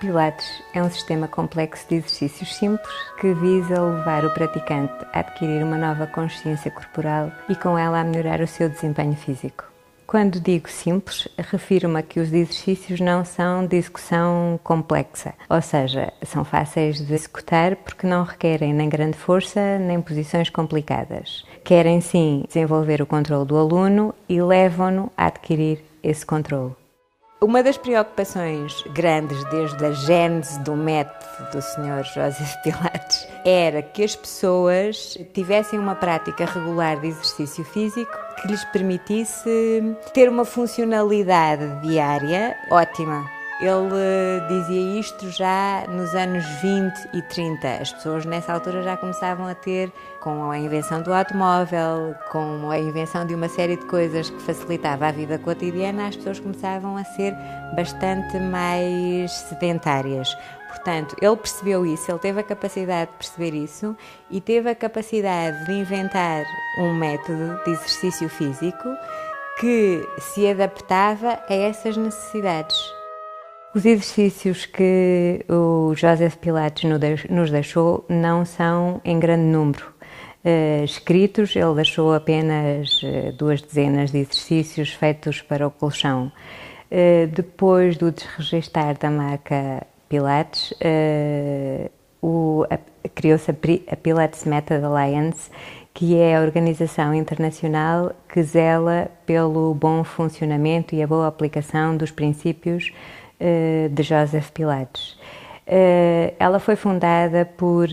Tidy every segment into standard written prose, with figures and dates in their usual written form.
Pilates é um sistema complexo de exercícios simples que visa levar o praticante a adquirir uma nova consciência corporal e com ela a melhorar o seu desempenho físico. Quando digo simples, refiro-me a que os exercícios não são de execução complexa, ou seja, são fáceis de executar porque não requerem nem grande força nem posições complicadas. Querem sim desenvolver o controle do aluno e levam-no a adquirir esse controle. Uma das preocupações grandes desde a gênese do método do Sr. Joseph Pilates era que as pessoas tivessem uma prática regular de exercício físico que lhes permitisse ter uma funcionalidade diária ótima. Ele dizia isto já nos anos 20 e 30. As pessoas nessa altura já começavam a ter, com a invenção do automóvel, com a invenção de uma série de coisas que facilitava a vida cotidiana, as pessoas começavam a ser bastante mais sedentárias. Portanto, ele percebeu isso, ele teve a capacidade de perceber isso e teve a capacidade de inventar um método de exercício físico que se adaptava a essas necessidades. Os exercícios que o Joseph Pilates nos deixou não são em grande número. Escritos, ele deixou apenas 2 dezenas de exercícios feitos para o colchão. Depois do desregistar da marca Pilates, criou-se a Pilates Method Alliance, que é a organização internacional que zela pelo bom funcionamento e a boa aplicação dos princípios de Joseph Pilates. Ela foi fundada por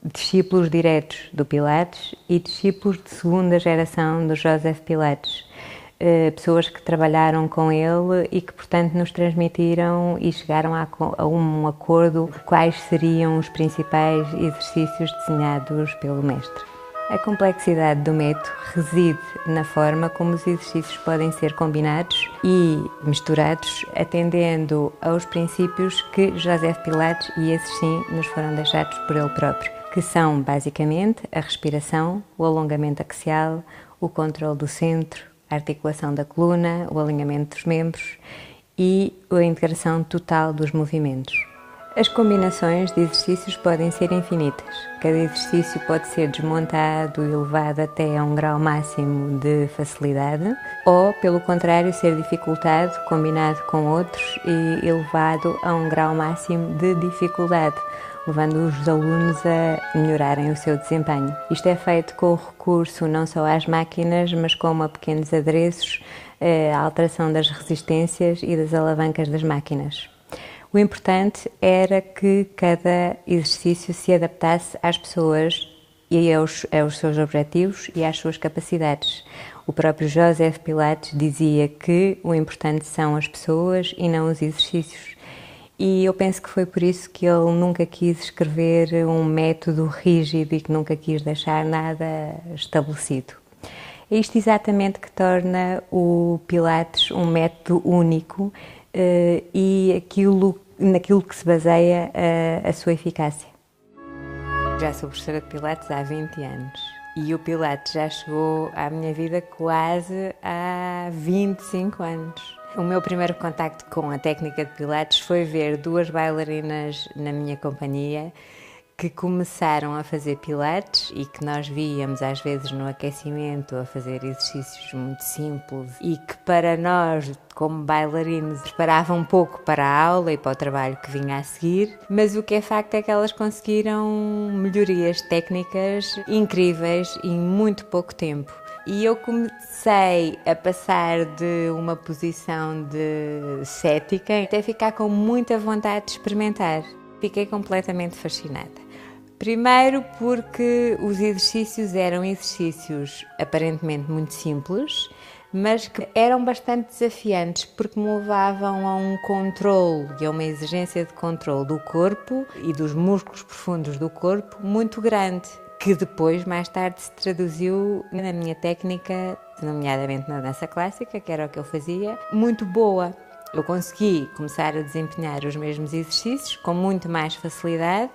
discípulos diretos do Pilates e discípulos de segunda geração do Joseph Pilates. Pessoas que trabalharam com ele e que, portanto, nos transmitiram e chegaram a um acordo de quais seriam os principais exercícios desenhados pelo mestre. A complexidade do método reside na forma como os exercícios podem ser combinados e misturados, atendendo aos princípios que Joseph Pilates, e esses sim, nos foram deixados por ele próprio, que são, basicamente, a respiração, o alongamento axial, o controle do centro, a articulação da coluna, o alinhamento dos membros e a integração total dos movimentos. As combinações de exercícios podem ser infinitas. Cada exercício pode ser desmontado e levado até a um grau máximo de facilidade ou, pelo contrário, ser dificultado, combinado com outros e elevado a um grau máximo de dificuldade, levando os alunos a melhorarem o seu desempenho. Isto é feito com o recurso não só às máquinas, mas como a pequenos adereços, a alteração das resistências e das alavancas das máquinas. O importante era que cada exercício se adaptasse às pessoas e aos seus objetivos e às suas capacidades. O próprio Joseph Pilates dizia que o importante são as pessoas e não os exercícios. E eu penso que foi por isso que ele nunca quis escrever um método rígido e que nunca quis deixar nada estabelecido. É isto exatamente que torna o Pilates um método único e naquilo que se baseia a sua eficácia. Já sou professora de Pilates há 20 anos e o Pilates já chegou à minha vida quase há 25 anos. O meu primeiro contacto com a técnica de Pilates foi ver 2 bailarinas na minha companhia que começaram a fazer Pilates e que nós víamos às vezes no aquecimento a fazer exercícios muito simples e que para nós, como bailarinos, preparavam um pouco para a aula e para o trabalho que vinha a seguir, mas o que é facto é que elas conseguiram melhorias técnicas incríveis em muito pouco tempo. E eu comecei a passar de uma posição de cética até ficar com muita vontade de experimentar. Fiquei completamente fascinada. Primeiro porque os exercícios eram exercícios aparentemente muito simples, mas que eram bastante desafiantes porque me levavam a um controle e a uma exigência de controle do corpo e dos músculos profundos do corpo muito grande, que depois, mais tarde, se traduziu na minha técnica, nomeadamente na dança clássica, que era o que eu fazia, muito boa. Eu consegui começar a desempenhar os mesmos exercícios com muito mais facilidade,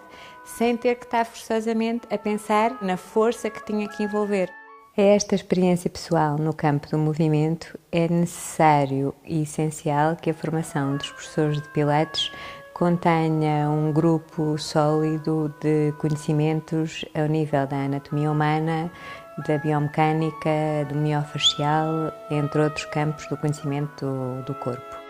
sem ter que estar forçosamente a pensar na força que tinha que envolver. A esta experiência pessoal no campo do movimento é necessário e essencial que a formação dos professores de Pilates contenha um grupo sólido de conhecimentos ao nível da anatomia humana, da biomecânica, do miofascial, entre outros campos do conhecimento do corpo.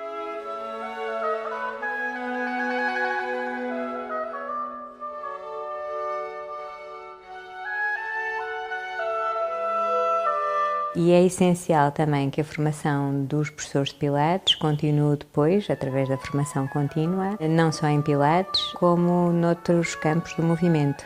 E é essencial também que a formação dos professores de Pilates continue depois, através da formação contínua, não só em Pilates, como noutros campos do movimento.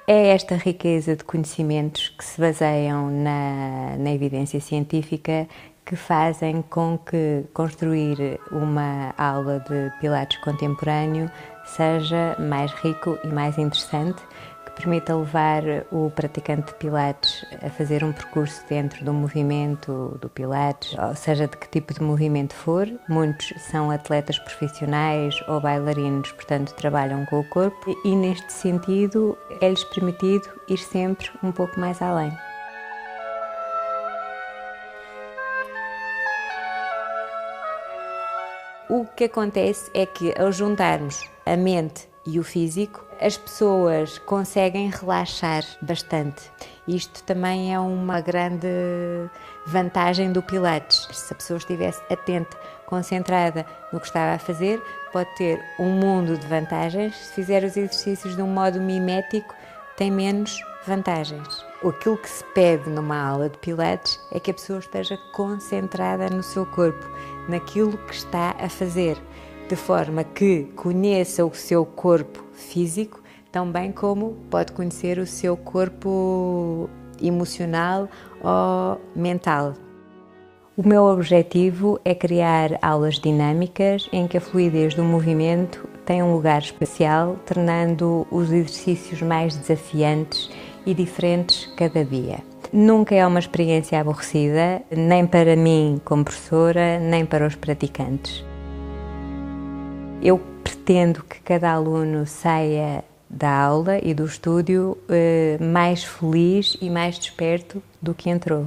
É esta riqueza de conhecimentos que se baseiam na evidência científica que fazem com que construir uma aula de Pilates contemporâneo seja mais rico e mais interessante, que permita levar o praticante de Pilates a fazer um percurso dentro do movimento do Pilates, ou seja, de que tipo de movimento for. Muitos são atletas profissionais ou bailarinos, portanto trabalham com o corpo e neste sentido é-lhes permitido ir sempre um pouco mais além. O que acontece é que, ao juntarmos a mente e o físico, as pessoas conseguem relaxar bastante. Isto também é uma grande vantagem do Pilates. Se a pessoa estivesse atenta, concentrada no que estava a fazer, pode ter um mundo de vantagens. Se fizer os exercícios de um modo mimético, tem menos vantagens. Aquilo que se pede numa aula de Pilates é que a pessoa esteja concentrada no seu corpo, naquilo que está a fazer, de forma que conheça o seu corpo físico, tão bem como pode conhecer o seu corpo emocional ou mental. O meu objetivo é criar aulas dinâmicas em que a fluidez do movimento tem um lugar especial, tornando os exercícios mais desafiantes e diferentes cada dia. Nunca é uma experiência aborrecida, nem para mim como professora, nem para os praticantes. Eu pretendo que cada aluno saia da aula e do estúdio mais feliz e mais desperto do que entrou.